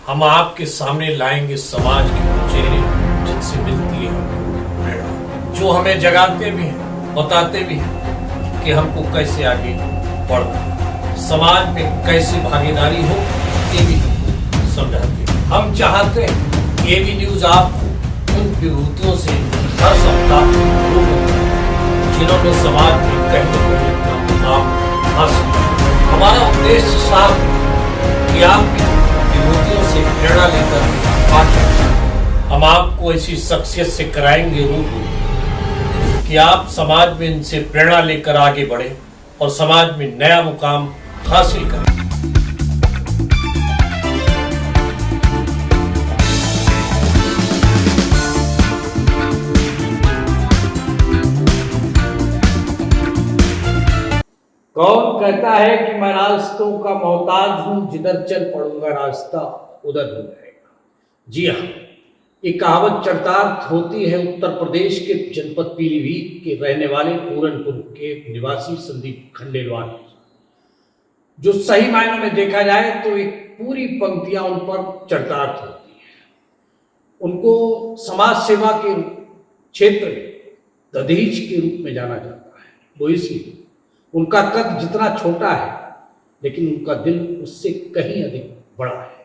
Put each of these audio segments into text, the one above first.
हम आपके सामने लाएंगे समाज के वो चेहरे जिनसे मिलती है हमको प्रेरणा, जो हमें जगाते भी हैं, बताते भी हैं कि हमको कैसे आगे बढ़ना है, समाज में कैसे भागीदारी हो ये भी समझाते हैं। हम चाहते हैं एबी न्यूज आपको उन विभूतियों से हर सप्ताह रूबरू करे जिन्होंने समाज में कहीं न कहीं अपना मुकाम हासिल किया। हमारा उद्देश्य साफ है कि आप विभूतियों से प्रेरणा लेकर आगे हम आपको ऐसी शख्सियत से कराएंगे रूबरू कि आप समाज में इनसे प्रेरणा लेकर आगे बढ़े और समाज में नया मुकाम हासिल करें। कौन कहता है कि मैं रास्तों का मोहताज हूं, जिधर चल पड़ूंगा रास्ता उधर हो जाएगा। जी हाँ, ये कहावत चरितार्थ होती है उत्तर प्रदेश के जनपद पीलीभीत के रहने वाले पूरनपुर के निवासी संदीप खंडेलवाल, जो सही मायनों में देखा जाए तो एक पूरी पंक्तियां उन पर चरितार्थ होती है। उनको समाज सेवा के क्षेत्र में दधीच के रूप में जाना जाता है। वो इसलिए उनका कद जितना छोटा है लेकिन उनका दिल उससे कहीं अधिक बड़ा है।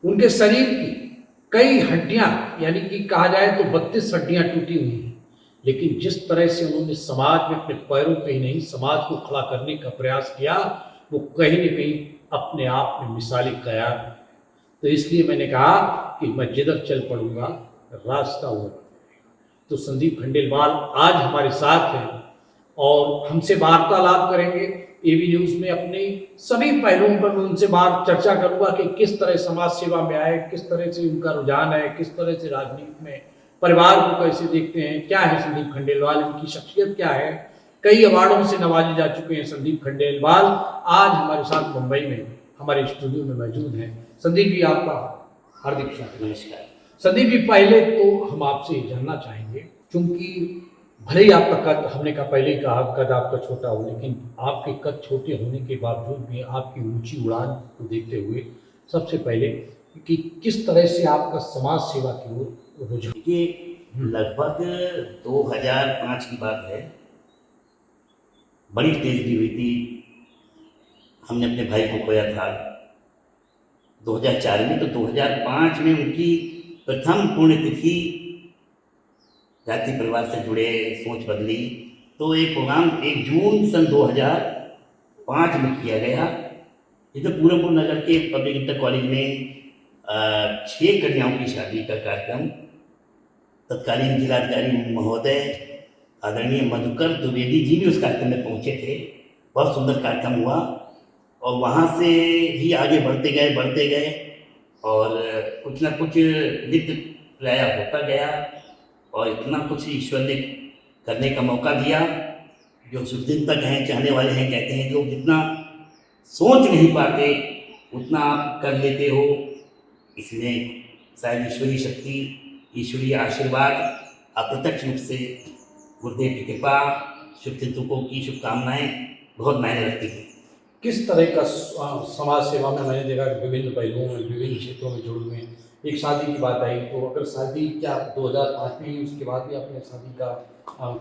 उनके शरीर की कई हड्डियां यानी कि कहा जाए तो 32 हड्डियां टूटी हुई हैं, लेकिन जिस तरह से उन्होंने समाज में अपने पैरों पे ही नहीं समाज को खड़ा करने का प्रयास किया वो कहीं न कहीं अपने आप में मिसाली कयार है। तो इसलिए मैंने कहा कि मैं जिधर चल पड़ूंगा रास्ता उधर। तो संदीप खंडेलवाल आज हमारे साथ हैं और हमसे वार्तालाप करेंगे। एबी न्यूज में अपने सभी पहलुओं पर मैं उनसे बात चर्चा करूंगा कि किस तरह समाज सेवा में आए, किस तरह से उनका रुझान है, किस तरह से राजनीति में परिवार को कैसे देखते हैं, क्या है संदीप खंडेलवाल, इनकी शख्सियत क्या है। कई अवार्डों से नवाजे जा चुके हैं संदीप खंडेलवाल। आज हमारे साथ मुंबई में हमारे स्टूडियो में मौजूद हैं। संदीप जी, आपका हार्दिक स्वागत। नमस्कार संदीप जी, पहले तो हम आपसे जानना चाहेंगे, क्योंकि भले ही आपका कद, हमने कहा पहले ही कहा कद आपका छोटा हो, लेकिन आपके कद छोटे होने के बावजूद भी आपकी ऊंची उड़ान को देखते हुए सबसे पहले कि किस तरह से आपका समाज सेवा की ओर रुझान। देखिए, लगभग 2005 की बात है। बड़ी ट्रेजेडी हुई थी। हमने अपने भाई को खोया था 2004 में, तो 2005 में उनकी प्रथम पुण्यतिथि जाति परिवार से जुड़े सोच बदली, तो एक प्रोग्राम 1 जून सन 2005 में किया गया, जिसमें पूरनपुर नगर के पब्लिक इंटर कॉलेज में 6 कन्याओं की शादी का कार्यक्रम तत्कालीन जिलाधिकारी महोदय आदरणीय मधुकर द्विवेदी जी भी उस कार्यक्रम में पहुंचे थे। बहुत सुंदर कार्यक्रम हुआ और वहाँ से ही आगे बढ़ते गए और कुछ ना कुछ नित्य प्राय होता गया और इतना कुछ ईश्वर ने करने का मौका दिया। जो शुभ दिन तक हैं, चाहने वाले हैं, कहते हैं लोग जितना सोच नहीं पाते उतना आप कर लेते हो। इसमें शायद ईश्वरीय शक्ति, ईश्वरीय आशीर्वाद, अप्रत्यक्ष रूप से गुरुदेव की कृपा, शुभचिंतकों की शुभकामनाएं बहुत मायने रखती हैं। किस तरह का समाज सेवा में मैंने देखा विभिन्न पहलुओं में, विभिन्न क्षेत्रों में जुड़े हुए हैं। एक शादी की बात आई तो अगर शादी क्या 2005 में ही, उसके बाद भी आपने शादी का,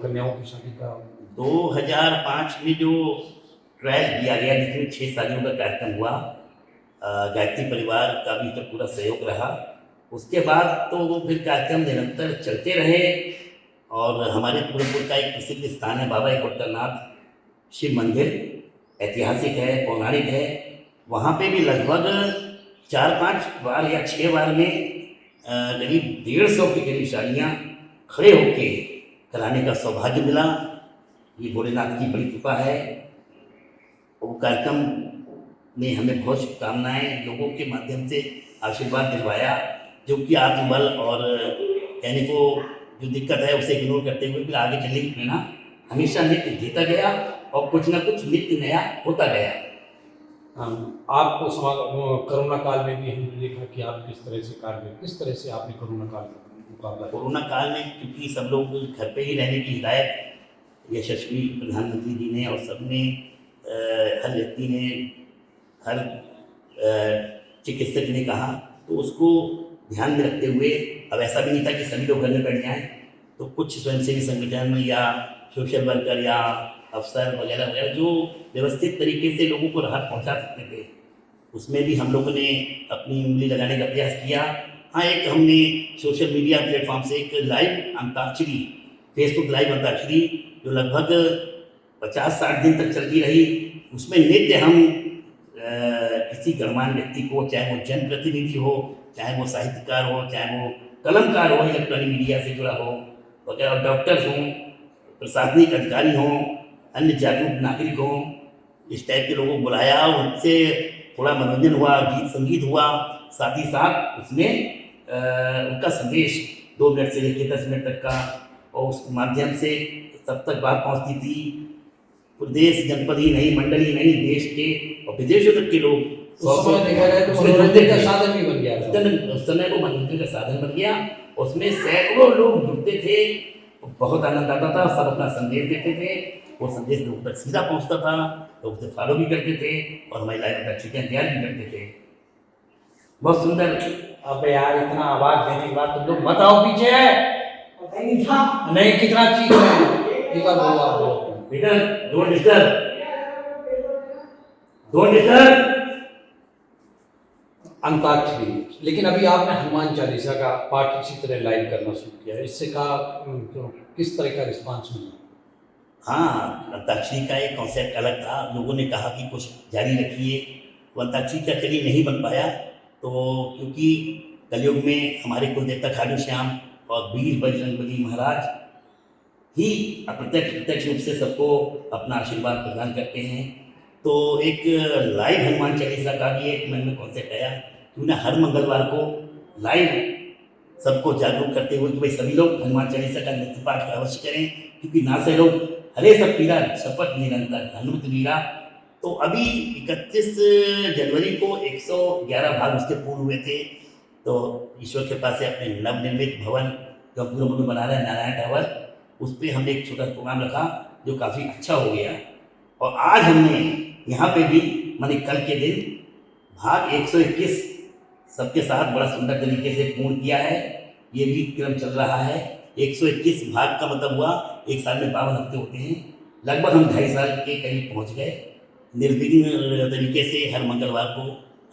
कन्याओं की शादी का 2005 में जो ट्रायल किया गया जिसमें 6 शादियों का कार्यक्रम हुआ, गायत्री परिवार का भी तो पूरा सहयोग रहा। उसके बाद तो वो फिर कार्यक्रम निरंतर चलते रहे और हमारे पूरनपुर का एक प्रसिद्ध स्थान है बाबा एकनाथ शिव मंदिर, ऐतिहासिक है, पौराणिक है। वहाँ पे भी लगभग 4-5 बार या 6 बार में करीब 150 की करीब शादियाँ खड़े होके कराने का सौभाग्य मिला। ये भोलेनाथ की बड़ी कृपा है। वो कार्यक्रम ने हमें बहुत शुभकामनाएं लोगों के माध्यम से आशीर्वाद दिलवाया, जो कि आत्मबल और कहने को जो दिक्कत है उसे इग्नोर करते हुए फिर आगे चलने की प्रेरणा हमेशा नित्य देता गया और कुछ ना कुछ नित्य नया होता गया। आपको कोरोना काल में भी हमने देखा कि आप किस तरह से कार्य, किस तरह से आपने कोरोना काल का मुकाबला। कोरोना काल में क्योंकि सब लोग घर पे ही रहने की हिदायत यशस्वी प्रधानमंत्री जी ने और सबने, हर व्यक्ति ने, हर चिकित्सक ने कहा, तो उसको ध्यान में रखते हुए, अब ऐसा भी नहीं था कि सभी लोग घर में बैठ जाएं, तो कुछ स्वयंसेवी संगठन या सोशल वर्कर या अफसर वगैरह वगैरह जो व्यवस्थित तरीके से लोगों को राहत पहुंचा सकते थे, उसमें भी हम लोगों ने अपनी उंगली लगाने का प्रयास किया। हाँ, एक हमने सोशल मीडिया प्लेटफॉर्म से एक live antakshari, Facebook live antakshari जो लगभग 50-60 दिन तक चलती रही, उसमें नित्य हम किसी गणमान्य व्यक्ति को, चाहे वो जनप्रतिनिधि हो, चाहे वो साहित्यकार हो, चाहे वो कलमकार हो, इलेक्ट्रॉनिक मीडिया से जुड़ा हो वगैरह, और डॉक्टर्स हों, प्रशासनिक अधिकारी हों, अन्य जागरूक नागरिक हों, इस टाइप के लोगों को बुलाया, उनसे थोड़ा मनोरंजन हुआ, गीत संगीत हुआ, साथ ही साथ उसमें उनका संदेश 2 मिनट से लेकर 10 मिनट तक का, और उस माध्यम से सब तक बात पहुंचती थी। प्रदेश, जनपद ही नहीं, मंडल ही नहीं, देश के और विदेशों तक के लोग उस समय देखा जाए तो मनोरंजन का साधन भी बन गया था। उस समय वो मनोरंजन का साधन बन गया। उसमें सैकड़ों लोग जुड़ते थे, बहुत आनंद आता था, सब अपना संदेश देते थे, वो संदेश लोगों तक सीधा पहुंचता था, लोग उसे फॉलो भी करते थे और हमारी लाइफ में अच्छी तैयार भी करते थे। बहुत सुंदर। अब यार इतना आवाज देने के बाद तुम लोग बताओ पीछे है नहीं, कितना चीज है, एक बार बोलो आप बोलो। बेटा don't disturb, don't disturb. Antakshari, लेकिन अभी आपने हनुमान चालीसा का पाठ इसी तरह लाइव करना शुरू किया, इससे का किस तरह का रिस्पांस मिला? हाँ, अंताक्षरी का एक कॉन्सेप्ट अलग था, लोगों ने कहा कि कुछ जारी रखिए, तो अंताक्षरी का चलिए नहीं बन पाया, तो क्योंकि कलयुग में हमारे कुलदेवता खाटू श्याम और वीर बजरंगबली महाराज ही अप्रत्यक्ष प्रत्यक्ष रूप से सबको अपना आशीर्वाद प्रदान करते हैं, तो एक लाइव हनुमान चालीसा का भी एक मन में कॉन्सेप्ट आया, क्यों ना हर मंगलवार को लाइव सबको जागरूक करते हुए कि भाई सभी लोग हनुमान चालीसा का नित्य पाठ अवश्य करें, क्योंकि ना से लोग हरे सब पीरा शपथ निरंतर हनुमत वीरा। तो अभी 31 जनवरी को 111 भाग उसके पूर्ण हुए थे, तो ईश्वर के पास से अपने नवनिर्मित भवन जो पूर्व में बना रहे हैं नारायण टावर, उस पर हमने एक छोटा प्रोग्राम रखा जो काफ़ी अच्छा हो गया। और आज हमने यहाँ पे भी माने कल के दिन भाग 121 सबके साथ बड़ा सुंदर तरीके से पूर्ण किया है। ये भी क्रम चल रहा है। 121 भाग का मतलब हुआ एक साल में 52 हफ्ते होते हैं, लगभग हम 2.5 साल के करीब पहुँच गए। निर्विघ्न तरीके से हर मंगलवार को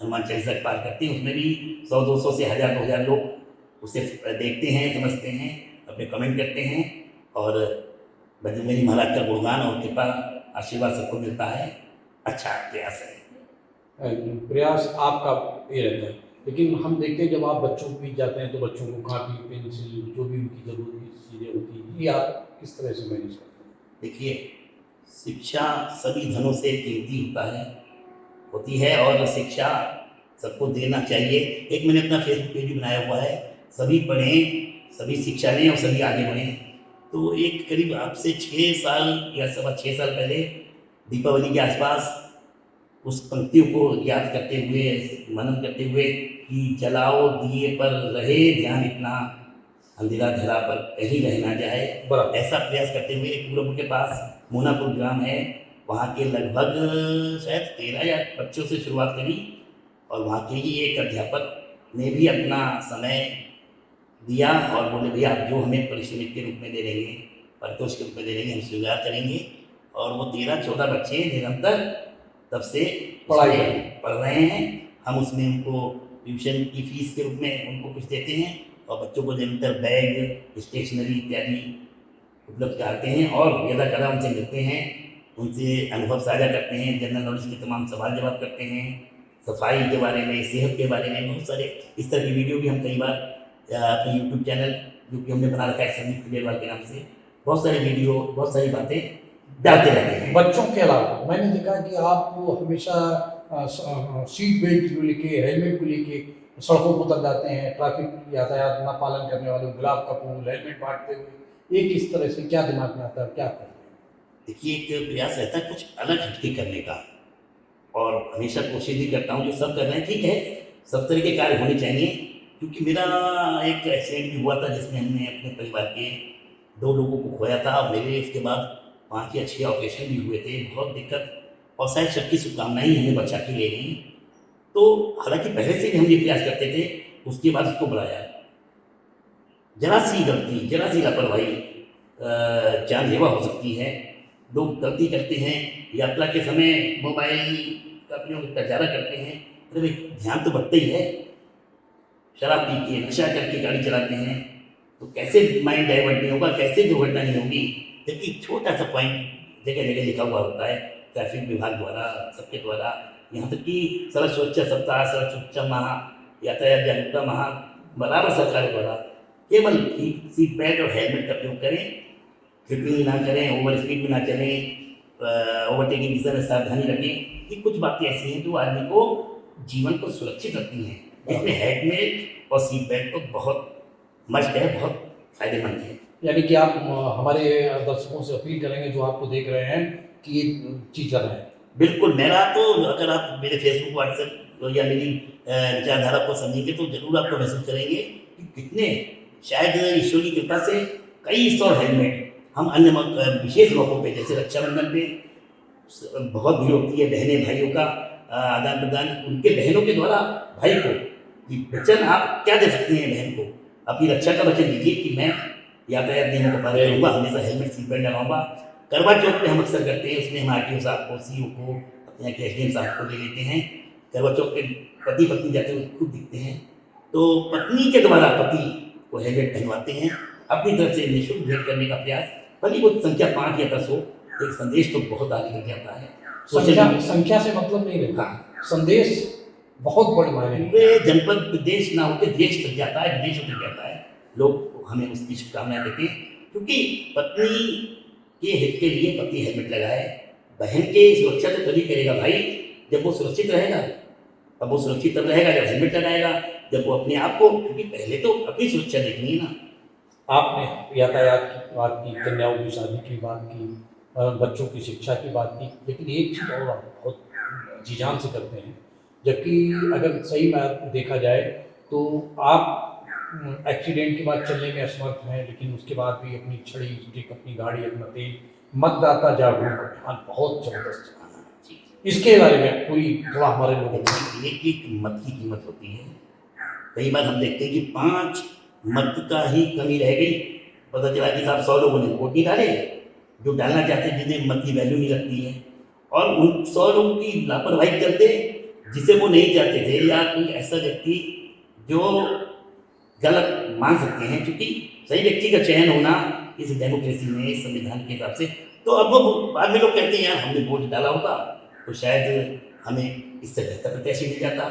हनुमान चालीसा पाठ करते हैं, उसमें भी 100-200 से 1000-2000 लोग उसे देखते हैं, समझते हैं, अपने कमेंट करते हैं, और बजरंगबली महाराज का गुणगान और कृपा आशीर्वाद सबको मिलता है। अच्छा प्रयास है। प्रयास आपका ये रहता है, लेकिन हम देखते हैं जब आप बच्चों को भी जाते हैं तो बच्चों को कापी पेंसिल जो भी उनकी ज़रूरत की चीज़ें होती हैं, ये आप किस तरह से मैनेज करते हैं? देखिए, शिक्षा सभी धनों से कीमती होती है और शिक्षा सबको देना चाहिए। एक मैंने अपना फेसबुक पेज भी बनाया हुआ है, सभी पढ़ें, सभी शिक्षा लें और सभी आगे बढ़ें। तो एक करीब आपसे 6 साल या 6.25 साल पहले दीपावली के आसपास उस पंक्तियों को याद करते हुए, मनन करते हुए कि जलाओ दिए पर रहे ध्यान इतना, अंधेरा धरा पर कहीं रह ना जाए, ऐसा प्रयास करते हुए पूरब के पास मोनापुर ग्राम है, वहाँ के लगभग शायद 13 या बच्चों से शुरुआत करी, और वहाँ के ही एक अध्यापक ने भी अपना समय दिया और बोले भैया आप जो हमें पारिश्रमिक के रूप में दे देंगे, परितोष के रूप में दे देंगे, हम स्वीकार करेंगे। और वो 13-14 बच्चे निरंतर तब से पढ़ रहे हैं। हम उसमें उनको ट्यूशन की फीस के रूप में उनको कुछ देते हैं और बच्चों को निरंतर बैग, स्टेशनरी इत्यादि उपलब्ध कराते हैं और यदा कदा उनसे मिलते हैं, उनसे अनुभव साझा करते हैं, जनरल नॉलेज के तमाम सवाल जवाब करते हैं, सफाई के बारे में, सेहत के बारे में, बहुत सारे इस तरह की वीडियो भी हम कई बार अपने यूट्यूब चैनल जो कि हमने बना रखा है संदीप खंडेलवाल के नाम से, बहुत सारी वीडियो, बहुत सारी बातें डालते रहते हैं। बच्चों के अलावा मैंने देखा कि आप हमेशा सीट बेल्ट को लेके, हेलमेट को लेके सड़कों पर उतर जाते हैं, ट्रैफिक यातायात न पालन करने वाले गुलाब का फूल हेलमेट बांटते हुए, ये किस तरह से क्या दिमाग में आता है, क्या करते हैं? देखिए, एक प्रयास रहता है कुछ अलग हटके करने का, और हमेशा कोशिश भी करता हूँ जो सब कर रहे हैं ठीक है, सब तरह के कार्य होने चाहिए। क्योंकि मेरा एक एक्सीडेंट भी हुआ था जिसमें हमने अपने परिवार के 2 लोगों को खोया था, और मेरे इसके बाद 5 या 6 ऑपरेशन भी हुए थे, बहुत दिक्कत, और शायद सबकी शुभकामनाएं हमें बचा के ले गई। तो हालांकि पहले से भी हम ये प्रयास करते थे उसके बाद उसको बुलाया। जरा सी गलती, जरा सी लापरवाही जानलेवा हो सकती है। लोग गलती करते हैं, यात्रा के समय मोबाइल का उपयोग इतना ज़्यादा करते हैं, मतलब एक ध्यान तो बढ़ता ही है। शराब पी के, नशा करके गाड़ी चलाते हैं, तो कैसे माइंड डाइवर्ट नहीं होगा, कैसे दुर्घटना नहीं होगी। जबकि छोटा सा पॉइंट जगह जगह लिखा हुआ होता है ट्रैफिक विभाग द्वारा, सबके द्वारा। यहाँ तक कि सड़क सुरक्षा सप्ताह, सड़क सुरक्षा माह, यातायात जागरूकता माह बराबर सरकार द्वारा केवल सीट बेल्ट और हेलमेट का प्रयोग करें, ट्रिपिंग ना करें, ओवर स्पीड में ना चलें, ओवरटेकिंग की समय सावधानी रखें। ये कुछ बातें ऐसी हैं जो आदमी को जीवन को सुरक्षित रखती हैं। इसमें हेलमेट और सीट बेल्ट तो बहुत मस्ट है, बहुत फायदेमंद है। यानी कि आप हमारे दर्शकों से अपील करेंगे जो आपको देख रहे हैं कि ये चीज़ कर रहे हैं। बिल्कुल, मेरा तो अगर आप मेरे फेसबुक, व्हाट्सएप या मेरी विचारधारा को समझेंगे तो जरूर आपको महसूस करेंगे कि कितने, शायद ईश्वर की कृपा से कई सौ हेलमेट हम अन्य विशेष मौक़ों पे, जैसे रक्षाबंधन पे बहुत भीड़ होती है, बहनें भाइयों का आदान प्रदान, उनके बहनों के द्वारा भाई को कि वचन आप क्या दे सकते हैं बहन को, अपनी रक्षा का वचन दीजिए कि मैं यातायात नियमों का पालन करूँगा, हमेशा हेलमेट सीट बेल्ट लगाऊंगा। करवा चौथ पे हम अक्सर करते हैं, उसमें हम RTO साहब को, CO को, अपने SDM साहब को ले लेते हैं। करवा चौथ पे पति पत्नी जाते हुए खुद दिखते हैं, तो पत्नी के द्वारा पति को हेलमेट पहनवाते हैं, अपनी तरफ से निःशुल्क भेंट करने का प्रयास। भले वो संख्या 5 या 10 हो, एक संदेश तो बहुत आगे बढ़ जाता है। संख्या से मतलब नहीं रहता, संदेश बहुत बड़े मायने में। पूरे जनपद, प्रदेश ना होकर देश तक जाता है, विदेशों तक जाता है। लोग हमें उसकी शुभकामनाएं देते हैं, क्योंकि पत्नी के हित के लिए पति हेलमेट लगाए। बहन के सुरक्षा तो तभी करेगा भाई जब वो सुरक्षित रहेगा। अब वो सुरक्षित तब रहेगा जब हेलमेट लगाएगा, जब वो अपने आप को, क्योंकि पहले तो अपनी सुरक्षा देखनी है ना। आपने यातायात की बात की, कन्याओं की शादी की बात की, बच्चों की शिक्षा की बात की, लेकिन एक चीज़ और आप बहुत जी जान से करते हैं, जबकि अगर सही बात देखा जाए तो आप एक्सीडेंट के बाद चलने में असमर्थ हैं, लेकिन उसके बाद भी अपनी छड़ी स्टिक, अपनी गाड़ी, अपना तेल, मतदाता जागरूक अभियान बहुत जबरदस्त है। इसके बारे में कोई थोड़ा हमारे लोगों को। एक मत की कीमत होती है। कई बार हम देखते हैं कि 5 मत का ही कमी रह गई, पता चला कि साहब 100 लोगों ने वोट नहीं डाले, जो डालना चाहते हैं, जिन्हें मत की वैल्यू नहीं लगती है, और उन 100 लोगों की लापरवाही के चलते जिसे वो नहीं चाहते थे, या कोई ऐसा व्यक्ति जो गलत मान सकते हैं, क्योंकि सही व्यक्ति का चयन होना इस डेमोक्रेसी में, इस संविधान के हिसाब से, तो अब वो बाद में लोग कहते हैं यार हमने वोट डाला होता तो शायद हमें इससे बेहतर प्रत्याशी मिल जाता,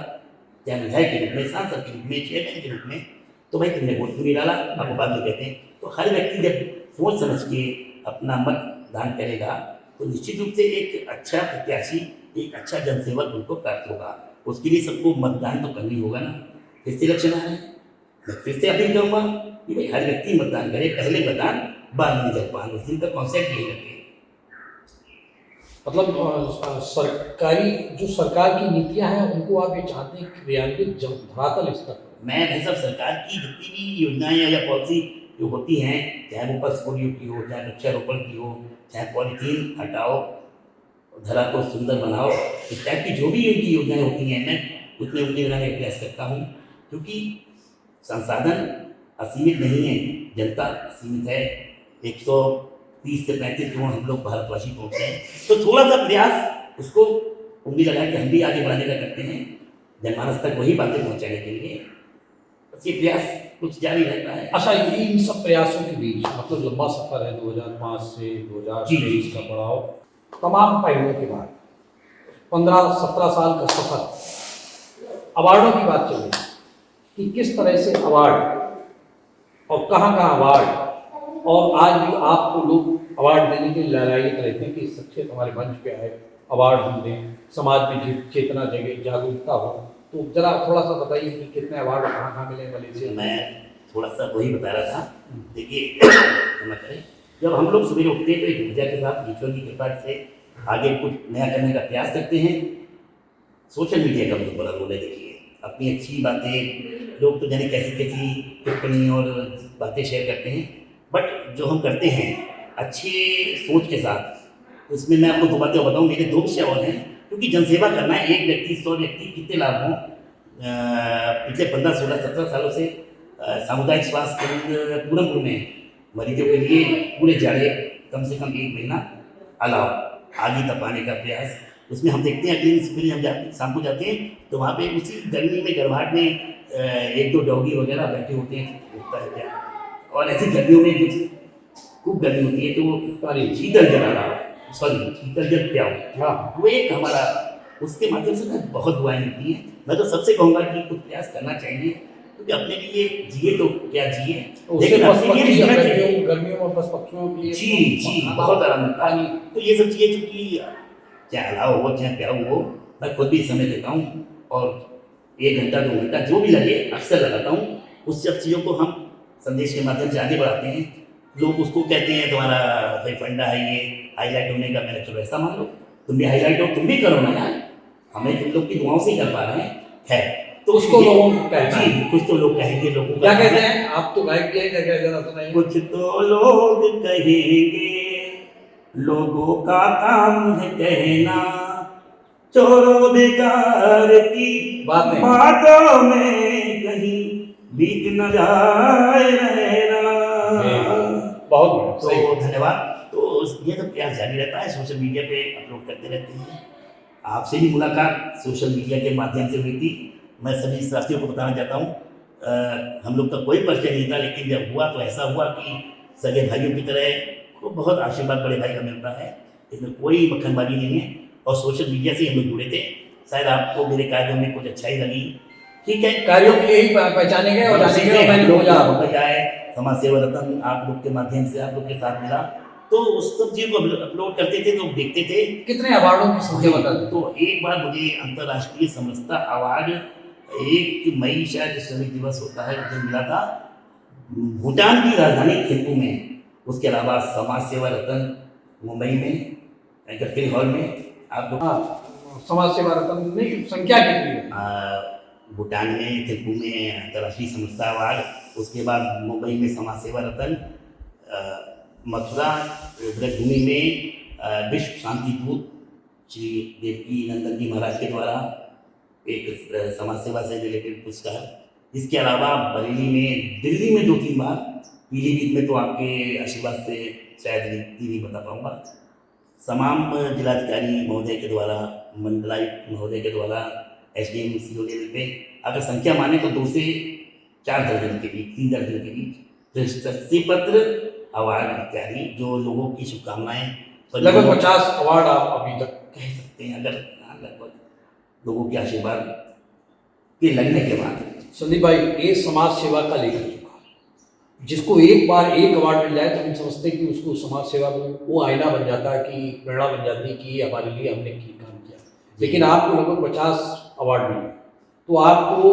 चाहे विधायक के रूप में, सांसद के रूप में, चेयरमैन के रूप में, तो भाई तुमने वोट क्यों नहीं डाला, आपको बाद में कहते हैं। तो हर व्यक्ति जब सोच समझ के अपना मतदान करेगा तो निश्चित रूप से एक अच्छा प्रत्याशी, एक अच्छा जनसेवक उनको प्राप्त होगा। उसके लिए सबको मतदान तो करना ही होगा ना। फिर से इलेक्शन आ रहे हैं, मैं फिर से अपील करूँगा कि भाई हर व्यक्ति मतदान करे, पहले मतदान बाद में जलपान, उस दिन का कॉन्सेप्ट यही रखे। मतलब सरकारी, जो सरकार की नीतियां हैं उनको आप ये चाहते हैं क्रियान्वित धरातल स्तर पर। मैं भाई साहब सरकार की जितनी भी योजनाएं या पॉलिसी जो होती हैं, चाहे वो पल्स पोलियो की हो, चाहे वृक्षारोपण की हो, चाहे पॉलीथीन हटाओ, धरा को सुंदर बनाओ, इस टाइप की जो भी उनकी योजनाएं होती हैं, मैं उसमें उंगली बनाने का प्रयास करता हूँ। क्योंकि संसाधन असीमित नहीं है, जनता असीमित है। 130 से 35 करोड़ हम लोग भारतवासी पहुँचते हैं, तो थोड़ा सा प्रयास उसको उंगली लगा के हम भी आगे बढ़ाने का करते हैं, जनमानस तक वही बातें पहुँचाने के लिए। बस ये प्रयास कुछ जारी रहता है। अच्छा, इन सब प्रयासों के बीच मतलब लंबा सफर है 2005 से 2023 का पड़ाव, तमाम पहलुओं के बाद 15-17 साल का सफर, अवार्डों की बात चल रही है कि किस तरह से अवार्ड और कहाँ अवार्ड, और आज भी आपको लोग अवार्ड देने के लिए ललायित रहते हैं कि सच्चे हमारे मंच पे आए, अवार्ड हम दें, समाज में चेतना जगे, जागरूकता हो। तो जरा थोड़ा सा बताइए कि कितने अवार्ड कहाँ मिले मलेशिया। मैं थोड़ा सा वही बता रहा था। देखिए क्षमा करें, जब हम लोग सवेरे उठते हैं तो एक ऊर्जा के साथ ईश्वर की कृपा से आगे कुछ नया करने का प्रयास करते हैं। सोशल मीडिया का बहुत बड़ा रोल है। देखिए अपनी अच्छी बातें लोग तो जाने कैसी कैसी टिप्पणी और बातें शेयर करते हैं, बट जो हम करते हैं अच्छे सोच के साथ, उसमें मैं आपको 2 बातें बताऊँ। मेरे 2 विषय और हैं, क्योंकि जनसेवा करना है, एक व्यक्ति 100 व्यक्ति कितने लाभ हों, पिछले 15, 16, 17 सालों से सामुदायिक स्वास्थ्य केंद्र पूरनपुर में मरीजों के लिए पूरे जाड़े कम से कम 1 महीना अलाव आगे तपाने का प्रयास। उसमें हम देखते हैं अगले सुबह हम जाते शाम को जाते हैं तो वहाँ पे उसी गर्मी में गर्भाट में 1-2 डॉगी वगैरह बैठे होते हैं, होता है क्या। और ऐसी गर्मियों में जो खूब गर्मी होती है तो शीतल जल आ शीतल जल पियाओ, हाँ, वो एक हमारा उसके माध्यम से ना बहुत दुआएं मिलती हैं। मैं तो सबसे कहूँगा कि कुछ प्रयास करना चाहिए, क्योंकि अपने लिए जिए तो क्या जिए, लेकिन अपने लिए भी जीना चाहिए। गर्मियों में बस पक्षियों के लिए जी बहुत आराम मिलता है। तो ये सब चीज़ें चूँकि चाहे अलाव हो चाहे प्याऊ हो, मैं खुद भी समय देता हूँ और 1 घंटा 2 घंटा जो भी लगे अक्सर लगाता हूँ। उस सब चीज़ों को हम संदेश के माध्यम से आगे बढ़ाते हैं। लोग उसको कहते हैं तुम्हारा भाई फंडा है ये हाईलाइट होने का, मैंने चलो ऐसा मान लो तुम भी हाईलाइट हो, तुम भी करो ना यार, हमें तुम लोग की दुआओं से ही कर पा रहे हैं। है तो उसको लोगों को कहना है। जी, कुछ तो लोग कहेंगे, लोगों क्या कहते हैं, आप तो गायक किए क्या क्या जरा सुनाइए। कुछ तो लोग कहेंगे, लोगों का काम है कहना, छोड़ो बेकार की बातों में कहीं बीत न जाए रहना। बहुत तो धन्यवाद। तो ये तो प्रयास जारी रहता है, सोशल मीडिया पे अपलोड करते रहते हैं। आपसे भी मुलाकात सोशल मीडिया के माध्यम से हुई थी। मैं सभी साथियों को बताना चाहता हूँ हम लोग का कोई परिचय नहीं था, लेकिन जब हुआ तो ऐसा हुआ कि सगे भाइयों की तरह को बहुत आशीर्वाद बड़े भाई का मिलता है, इसमें कोई मक्खनबाजी नहीं है। और सोशल मीडिया से हम लोग जुड़े थे, शायद आपको मेरे कार्यों में कुछ अच्छाई लगी, ठीक है, कार्यों के लिए ही पहचानेंगे और जानेंगे। और मैंने खोजा है समाज सेवा रत्न आप लोग के माध्यम से आप लोग के साथ मिला, तो उस सब चीज़ को अपलोड करते थे, लोग देखते थे। कितने अवार्डों की संख्या बता दें। तो एक बार मुझे अंतर्राष्ट्रीय समरसता अवार्ड 1 मई शायद श्रमिक दिवस होता है, मुझे मिला था भूटान की राजधानी थिम्पू में। उसके अलावा समाज सेवा रत्न मुंबई में गडकरी हॉल में आप लोग समाज सेवा रत्न नहीं संख्या कितनी है। भूटान में थिम्पू में अंतर्राष्ट्रीय समरसता अवार्ड, उसके बाद मुंबई में समाज सेवा रत्न, मथुरा ब्रजभूमि में विश्व शांति दूत श्री देवकी नंदन जी महाराज के द्वारा एक समाज सेवा से रिलेटेड पुरस्कार। इसके अलावा बरेली में, दिल्ली में 2-3 बार, पीलीभीत में तो आपके आशीर्वाद से शायद नहीं बता पाऊँगा, तमाम जिलाधिकारी महोदय के द्वारा, मंडलायुक्त महोदय के द्वारा, SDM CO लेवल पे अगर संख्या माने तो 2 से 4 दर्जन के बीच, 3 दर्जन के बीच प्रशस्ति पत्र, अवार्ड इत्यादि, जो लोगों की शुभकामनाएं। लगभग 50 अवार्ड आप अभी तक कह सकते हैं, अगर लगभग लोगों के आशीर्वाद के लगने के बाद। संदीप भाई, ये समाज सेवा का लेखा जोखा, जिसको एक बार एक अवार्ड मिल जाए तो हम समझते हैं कि उसको समाज सेवा में वो आईना बन जाता है, कि प्रेरणा बन जाती है कि हमारे लिए हमने काम किया। लेकिन आपको लगभग 50 अवार्ड मिले, तो आपको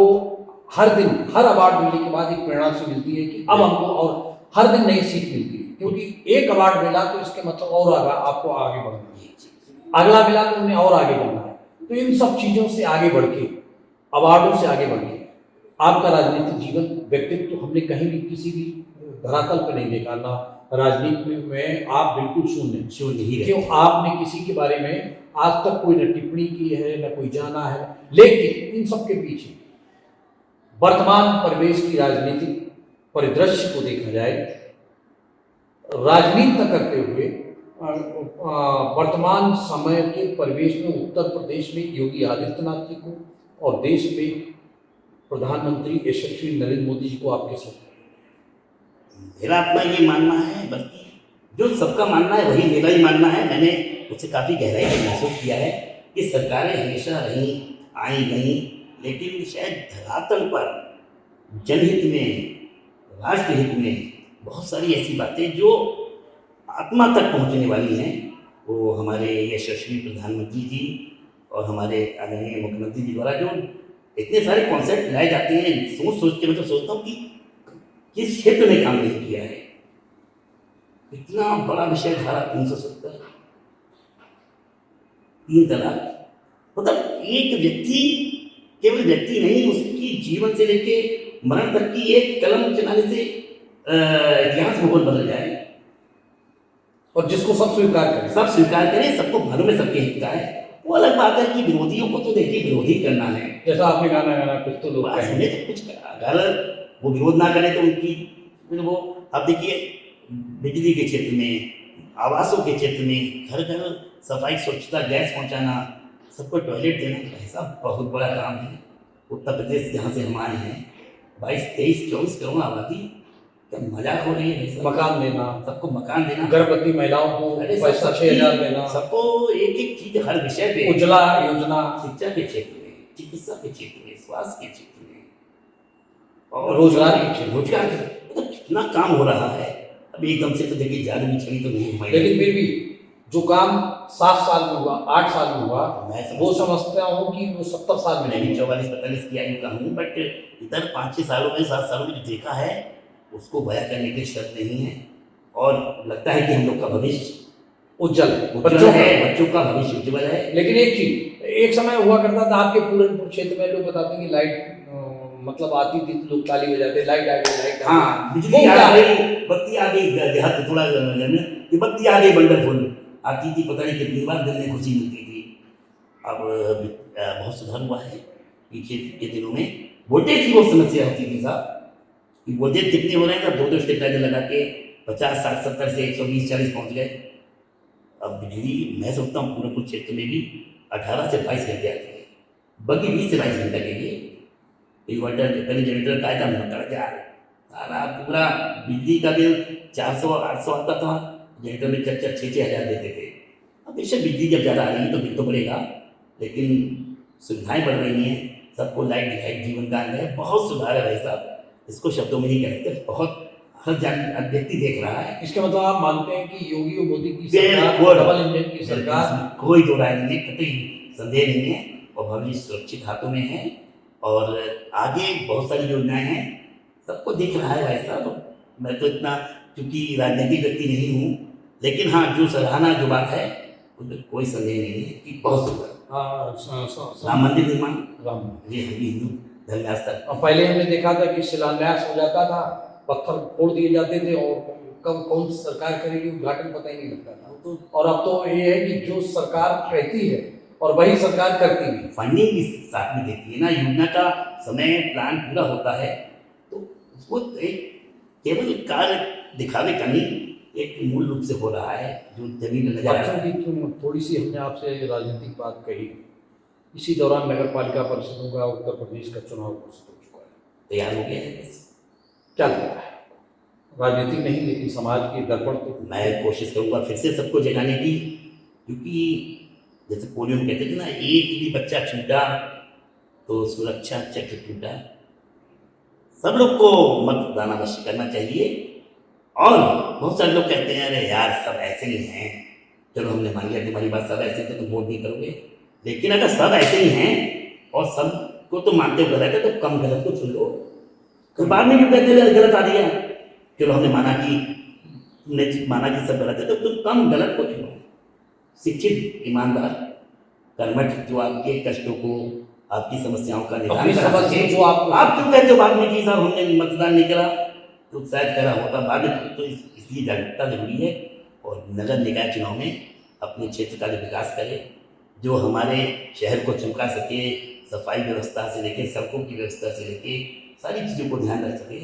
हर दिन हर अवार्ड मिलने के बाद एक प्रेरणा से मिलती है कि अब हमको और हर दिन नई सीख मिलती है, क्योंकि एक अवार्ड मिला तो इसके मतलब और आपको आगे बढ़ना है, अगला मिला तो उन्हें और आगे बढ़ना है। तो इन सब चीज़ों से आगे बढ़ के, अवार्डों से आगे बढ़ के आपका राजनीतिक जीवन, व्यक्तित्व हमने कहीं भी किसी भी धरातल पर नहीं देखा ना। राजनीति में आप बिल्कुल शून्य ही रहे, क्यों आपने किसी के बारे में आज तक कोई न टिप्पणी की है न कोई जाना है। लेकिन इन सब के पीछे वर्तमान परिवेश की राजनीतिक परिदृश्य को देखा जाए, राजनीति न करते हुए वर्तमान समय के परिवेश में उत्तर प्रदेश में योगी आदित्यनाथ जी को और देश में प्रधानमंत्री यशस्वी नरेंद्र मोदी जी को आपके साथ। मेरा अपना ये मानना है, बल्कि जो सबका मानना है वही मेरा ही मानना है। मैंने उससे काफ़ी गहराई से महसूस किया है कि सरकारें हमेशा रहीं, आई गईं, लेकिन शायद धरातल पर जनहित में, राष्ट्रहित में बहुत सारी ऐसी बातें जो आत्मा तक पहुंचने वाली हैं, वो हमारे यशस्वी प्रधानमंत्री जी और हमारे आदरणीय मुख्यमंत्री जी द्वारा जो इतने सारे कॉन्सेप्ट लाए जाते हैं, सोच के मैं तो सोचता हूँ कि किस क्षेत्र में काम नहीं किया है। इतना बड़ा विषय धारा 370, 3 तलाक, मतलब एक व्यक्ति, केवल व्यक्ति नहीं, उसकी जीवन से लेके मरण तक की एक कलम चलाने से इतिहास भूगोल बदल जाए। और जिसको सब स्वीकार करें, सबको मालूम है, सबके हित का है। वो अलग बात है कि विरोधियों को तो देखिए विरोधी करना है, जैसा आपने गाना गाना कुछ तो लोग बस कहेंगे। उन्हें तो कुछ करा, अगर वो विरोध ना करें तो उनकी फिर वो, अब देखिए बिजली के क्षेत्र में, आवासों के क्षेत्र में, घर घर सफाई स्वच्छता गैस पहुंचाना, सबको टॉयलेट देना, ऐसा बहुत बड़ा काम है। उत्तर प्रदेश जहाँ से हम आए हैं, 22, 23, 24 करोड़ आबादी, क्या मजाक हो रही है भाई साहब? मकान देना, सबको मकान देना, गर्भवती महिलाओं को अरे सब पैसा 6,000 देना, सबको एक एक चीज हर विषय पे, उज्ज्वला योजना, शिक्षा के क्षेत्र में, चिकित्सा के क्षेत्र में, स्वास्थ्य के क्षेत्र में, और रोजगार के क्षेत्र में। रोजगार के, मतलब कितना काम हो रहा है। अब एकदम से तो देखिए जादू की छड़ी तो नहीं हुई, लेकिन फिर भी जो काम 7 साल में हुआ, 8 साल में हुआ, मैं वो समझता हूँ कि वो 70 साल में मैं नहीं भी 44-45 की आयु का हूँ, बट इधर 5-6 सालों में, 7 सालों में जो देखा है उसको बयां करने की शर्त नहीं है। और लगता है कि हम लोग का भविष्य उज्जवल उज्जवल है, बच्चों का भविष्य उज्जवल है। लेकिन एक चीज, एक समय हुआ करता था आपके पूरनपुर क्षेत्र में, लोग बताते हैं कि लाइट मतलब आती थी तो लोग ताली बजाते, लाइट आ गई, लाइट आ गई। हाँ, बिजली आ गई, बत्ती आ गई, देहात थोड़ा ये बत्ती आ गई वंडरफुल आती थी, पता नहीं कितनी बार दिल में खुशी मिलती थी। अब बहुत सुधार हुआ है पीछे के दिनों में। वोल्टेज की वो समस्या होती थी साहब कि वोल्टेज कितने हो रहे हैं, 2-2 स्टेप लाइनें लगा के 50, 60, 70 से 120, 40 पहुंच गए। अब बिजली मैं सोचता हूँ पूरे क्षेत्र में भी 18 से 22 घंटे आती है, बाकी 20 से 22 घंटे लगेगी। इन्वर्टर पहले जनरेटर का था मोटर जा सारा पूरा बिजली का बिल 400-800 आता था, जनरेटर में 4-6 हज़ार देते थे। अब बेशक बिजली जब ज़्यादा आ रही है तो बिल तो बढ़ेगा, लेकिन सुविधाएं बढ़ रही हैं, सबको लाइट दिखाई जीवन का अंग है, बहुत सुधार है भाई साहब, इसको शब्दों में नहीं कहते, बहुत हर व्यक्ति देख रहा है। इसके मतलब आप मानते हैं कि योगी और मोदी की बिल्कुल। सरकार, डबल इंजन की सरकार, कोई दो राय नहीं है, कतई संदेह नहीं है, और भविष्य सुरक्षित हाथों में है, और आगे बहुत सारी योजनाएं हैं, सबको दिख रहा है भाई साहब। मैं तो इतना क्योंकि राजनीतिक व्यक्ति नहीं हूँ, लेकिन हाँ जो सराहना जो बात है उसमें कोई संदेह नहीं है कि बहुत सुंदर राम मंदिर निर्माण, ये हिंदू धर्म आस्था। और पहले हमने देखा था कि शिलान्यास हो जाता था, पत्थर फोड़ दिए जाते थे, और कब कौन सी सरकार करेगी उद्घाटन पता ही नहीं लगता था। और अब तो ये है कि जो सरकार कहती है और वही सरकार करती है, फंडिंग भी साथ में देती है ना, योजना का समय प्लान पूरा होता है, तो उसको एक केवल कार्य दिखावे का नहीं, एक मूल रूप से हो रहा है जो जमीन में नजर आ रहा है। थोड़ी सी हमने आपसे राजनीतिक बात कही, इसी दौरान नगर पालिका परिषदों का उत्तर प्रदेश का चुनाव घोषित हो चुका है, तैयार हो गया है बस। क्या लगता है? राजनीतिक नहीं लेकिन समाज के दर्पण तो मैं कोशिश करूंगा फिर से सबको जगाने की, क्योंकि जैसे पोलियो में कहते थे ना, एक भी बच्चा छूटा तो सुरक्षा चक्र टूटा। सब लोग को मतदान अवश्य करना चाहिए। और बहुत सारे लोग कहते हैं अरे यार सब ऐसे ही हैं, चलो हमने मान लिया तुम्हारी बात, सब ऐसे तो तुम वोट नहीं करोगे। लेकिन अगर सब ऐसे ही हैं और सबको तो मानते हो गलत है, तो कम गलत को चुन लो। तो बाद में भी कहते हैं गलत आ दिया, चलो हमने माना कि तुमने माना कि सब गलत है, तो तुम कम गलत को चुनो। शिक्षित, ईमानदार, कर्मठ, जो आपके कष्टों को, आपकी समस्याओं का निदान करा सके। जो आप क्यों कहते हो बाद में कि साहब हमने मतदान नहीं करा, तो शायद करा होता बाद में, तो इसलिए जागरूकता जरूरी है। और नगर निकाय चुनाव में अपने क्षेत्र का जो विकास करे, जो हमारे शहर को चमका सके, सफाई व्यवस्था से लेके सड़कों की व्यवस्था से लेके सारी चीज़ों को ध्यान रख सके,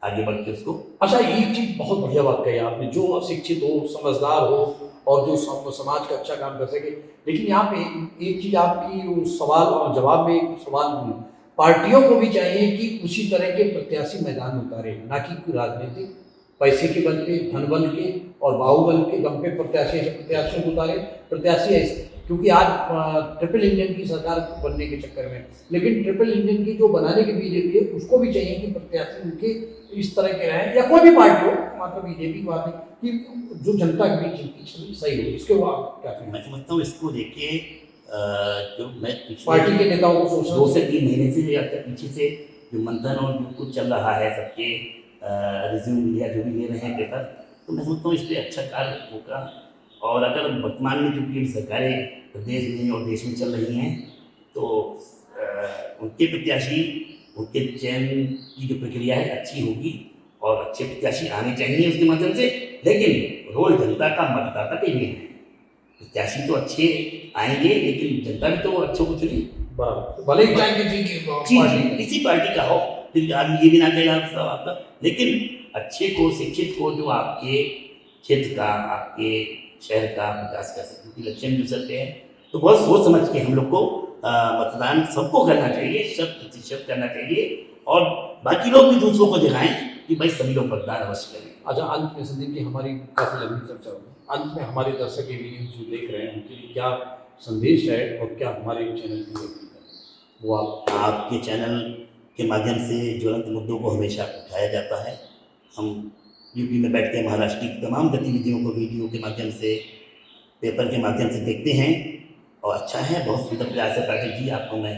आगे बढ़ के उसको। अच्छा, एक चीज बहुत बढ़िया बात कही आपने, जो अशिक्षित हो, समझदार हो और जो समाज का अच्छा काम कर सके। लेकिन यहाँ पे एक चीज आपकी सवाल और जवाब में एक सवाल, पार्टियों को भी चाहिए कि उसी तरह के प्रत्याशी मैदान में उतारे, ना कि राजनीतिक पैसे के बल पे, धन बल के और बाहुबल के दम पे प्रत्याशियों को उतारे। प्रत्याशी ऐसे, क्योंकि आज ट्रिपल इंजन की सरकार बनने के चक्कर में, लेकिन ट्रिपल इंजन की जो बनाने की बीजेपी है, उसको भी चाहिए कि प्रत्याशी उनके इस तरह के रहें, या कोई भी पार्टी हो, मात्र बीजेपी की बात है कि जो जनता के बीच इनकी छवि सही हो। इसके बाद क्या कहें? मैं समझता हूँ इसको देखिए, जो मैं पार्टी के नेताओं को सोचना 2 से 3 महीने से या पीछे से जो मंथन और जो कुछ चल रहा है, सबके रिज्यूम मीडिया जो भी ले रहे हैं पेपर, तो मैं समझता हूँ इस पर अच्छा कार्य होगा। और अगर वर्तमान में जो सरकारें प्रदेश में और देश में चल रही हैं, तो उनके प्रत्याशी, उनके चयन की जो प्रक्रिया है अच्छी होगी और अच्छे प्रत्याशी आने चाहिए उसके माध्यम से। लेकिन रोल जनता का, मतदाता के लिए है। प्रत्याशी तो अच्छे आएंगे, लेकिन जनता भी तो अच्छों को चुनी। बराबर, भले ही चाहे किसी की जी पार्टी जी, है। किसी पार्टी का हो, फिर आदमी ये भी ना कहेगा सब आपका, लेकिन अच्छे को, शिक्षित को, जो आपके क्षेत्र का, आपके शहर का विकास कर सके, क्योंकि इलेक्शन जो चलते हैं तो बहुत सोच समझ के हम लोग को मतदान सबको करना चाहिए, 100% करना चाहिए, और बाकी लोग भी दूसरों को दिखाएं कि भाई सभी लोग मतदान अवश्य करें। अच्छा, अंत में संदीप जी, हमारी काफ़ी लंबी चर्चा होगी, अंत में हमारे दर्शक ये वीडियो जो देख रहे हैं उनके लिए क्या संदेश है और क्या हमारे चैनल की अपील करें, वो आप। आपके चैनल के माध्यम से ज्वलंत मुद्दों को हमेशा उठाया जाता है। हम यूपी में बैठ के महाराष्ट्र की तमाम गतिविधियों को वीडियो के माध्यम से, पेपर के माध्यम से देखते हैं, और अच्छा है, बहुत सुंदर प्रयास है पाठक जी, आपको मैं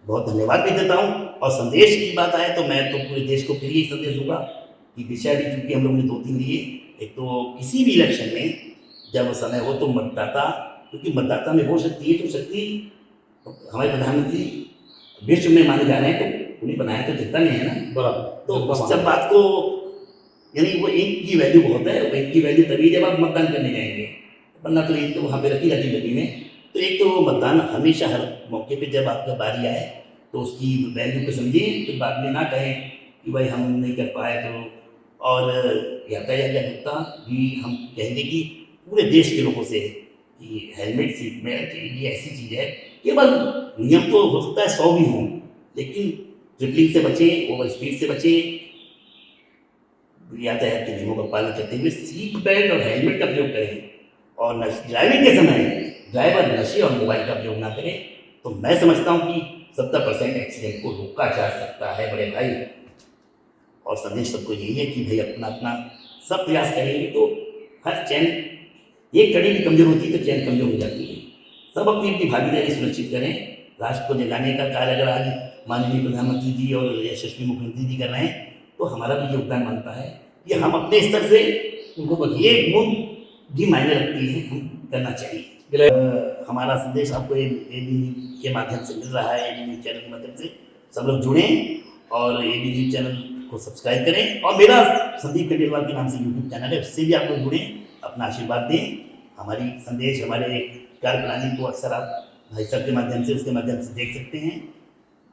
बहुत धन्यवाद भी देता हूँ। और संदेश की बात आए तो मैं तो पूरे देश को फिर यही संदेश दूंगा कि दिशा भी, चूँकि हम लोग ने 2-3 लिए, एक तो किसी भी इलेक्शन में जब समय हो तो मतदाता, क्योंकि मतदाता में वो शक्ति है, तो शक्ति हमारे प्रधानमंत्री विश्व में माने जा रहे हैं, तो उन्हें बनाया तो जनता ने है ना। बराबर, तो उस सब बात को, यानी वो एक की वैल्यू बहुत है, वो एक की वैल्यू तभी जब आप मतदान करने जाएंगे, वरना तो एक तो वहाँ पे रखी रहती गली में। तो एक तो मतदान हमेशा हर मौके पे जब आपका बारी आए तो उसकी वैल्यू को समझिए, तो बाद में ना कहें कि भाई हम नहीं कर पाए। तो और यातायात जागरूकता भी हम कहेंगे कि पूरे देश के लोगों से कि हेलमेट, सीट बेल्ट, ये ऐसी चीज़ है, केवल नियम तो हो सकता है 100 भी हों, लेकिन ट्रिपलिंग से बचें, ओवर स्पीड से बचें, यातायात के नियमों का पालन करते हुए सीट बेल्ट और हेलमेट का प्रयोग करें, और ड्राइविंग के समय ड्राइवर नशे और मोबाइल का प्रयोग ना करें। तो मैं समझता हूँ कि 70% एक्सीडेंट को रोका जा सकता है बड़े भाई। और संदेश सबको यही है कि भाई अपना अपना सब प्रयास करेंगे तो हर चैन, एक कड़ी भी कमज़ोर होती है तो चैन कमज़ोर हो जाती है। सब अपनी अपनी भागीदारी सुनिश्चित करें। राष्ट्र को जगाने का कार्य अगर आज माननीय प्रधानमंत्री जी और यशस्वी मुख्यमंत्री जी कर रहे हैं, तो हमारा भी योगदान बनता है कि हम अपने स्तर से उनको ये बूंद भी मायने रखती है, हम करना चाहिए। हमारा संदेश आपको एबी के माध्यम से मिल रहा है, एबी न्यूज़ चैनल के माध्यम से सब लोग जुड़ें और एबी न्यूज़ चैनल को सब्सक्राइब करें, और मेरा संदीप खंडेलवाल के नाम से यूट्यूब चैनल है, उससे भी आप लोग जुड़ें, अपना आशीर्वाद दें। हमारी संदेश, हमारे कार्यप्रणाली को अक्सर आप भाई साहब के माध्यम से, उसके माध्यम से देख सकते हैं।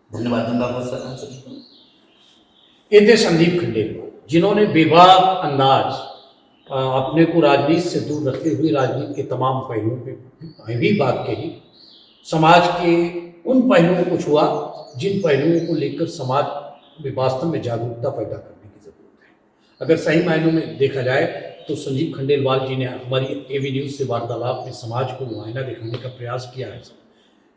धन्यवाद दूंगा बहुत सारा सभी को। ये थे संदीप खंडेलवाल, जिन्होंने बेबाक अंदाज अपने को राजनीति से दूर रखते हुए राजनीति के तमाम पहलुओं पे भी बात कही, समाज के उन पहलुओं को छुआ जिन पहलुओं को लेकर समाज में वास्तव में जागरूकता पैदा करने की ज़रूरत है। अगर सही मायनों में देखा जाए तो संदीप खंडेलवाल जी ने हमारी एबी न्यूज़ से वार्तालाप में समाज को आईना दिखाने का प्रयास किया है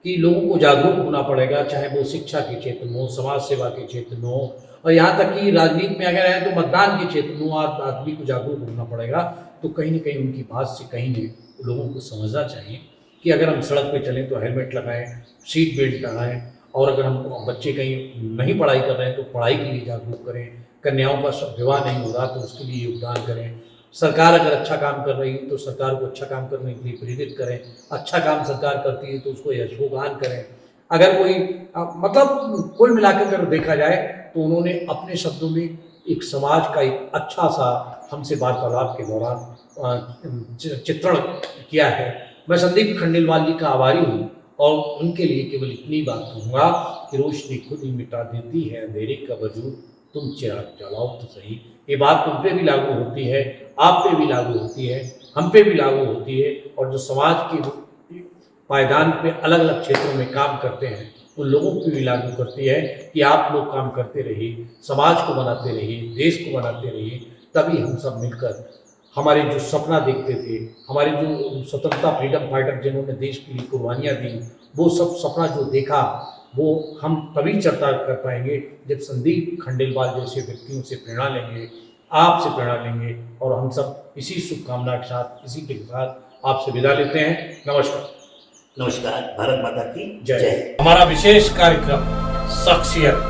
कि लोगों को जागरूक होना पड़ेगा, चाहे वो शिक्षा के क्षेत्र में हो, समाज सेवा के क्षेत्र में हो, और यहाँ तक कि राजनीति में अगर है तो मतदान के क्षेत्र में आदमी को जागरूक होना पड़ेगा। तो कहीं ना कहीं उनकी बात से कहीं ने लोगों को समझना चाहिए कि अगर हम सड़क पे चलें तो हेलमेट लगाएं, सीट बेल्ट लगाएं, और अगर हम बच्चे कहीं नहीं पढ़ाई कर रहे हैं तो पढ़ाई के लिए जागरूक करें, कन्याओं का विवाह नहीं हो रहा तो उसके लिए योगदान करें, सरकार अगर अच्छा काम कर रही है तो सरकार को अच्छा काम करने के लिए प्रेरित करें, अच्छा काम सरकार करती है तो उसको यशोगान करें। अगर कोई मतलब कुल मिलाकर अगर देखा जाए तो उन्होंने अपने शब्दों में एक समाज का एक अच्छा सा हमसे वार्तालाप के दौरान चित्रण किया है। मैं संदीप खंडेलवाल जी का आभारी हूँ और उनके लिए केवल इतनी बात कहूँगा कि रोशनी खुद ही मिटा देती है अंधेरे का वजूद, तुम चिराग जलाओ तो सही। ये बात तुम पे भी लागू होती है, आप पे भी लागू होती है, हम पे भी लागू होती है, और जो समाज के पायदान पे अलग अलग क्षेत्रों में काम करते हैं उन लोगों पे भी लागू करती है कि आप लोग काम करते रहिए, समाज को बनाते रहिए, देश को बनाते रहिए, तभी हम सब मिलकर हमारे जो सपना देखते थे, हमारे जो स्वतंत्रता फ्रीडम फाइटर जिन्होंने देश के लिए कुर्बानियाँ दी, वो सब सपना जो देखा वो हम तभी चर्चा कर पाएंगे जब संदीप खंडेलवाल जैसे व्यक्तियों से प्रेरणा लेंगे, आपसे प्रेरणा लेंगे। और हम सब इसी शुभकामना के साथ, इसी के साथ आपसे विदा लेते हैं। नमस्कार। नमस्कार। भारत माता की जय। हमारा विशेष कार्यक्रम शख्सियत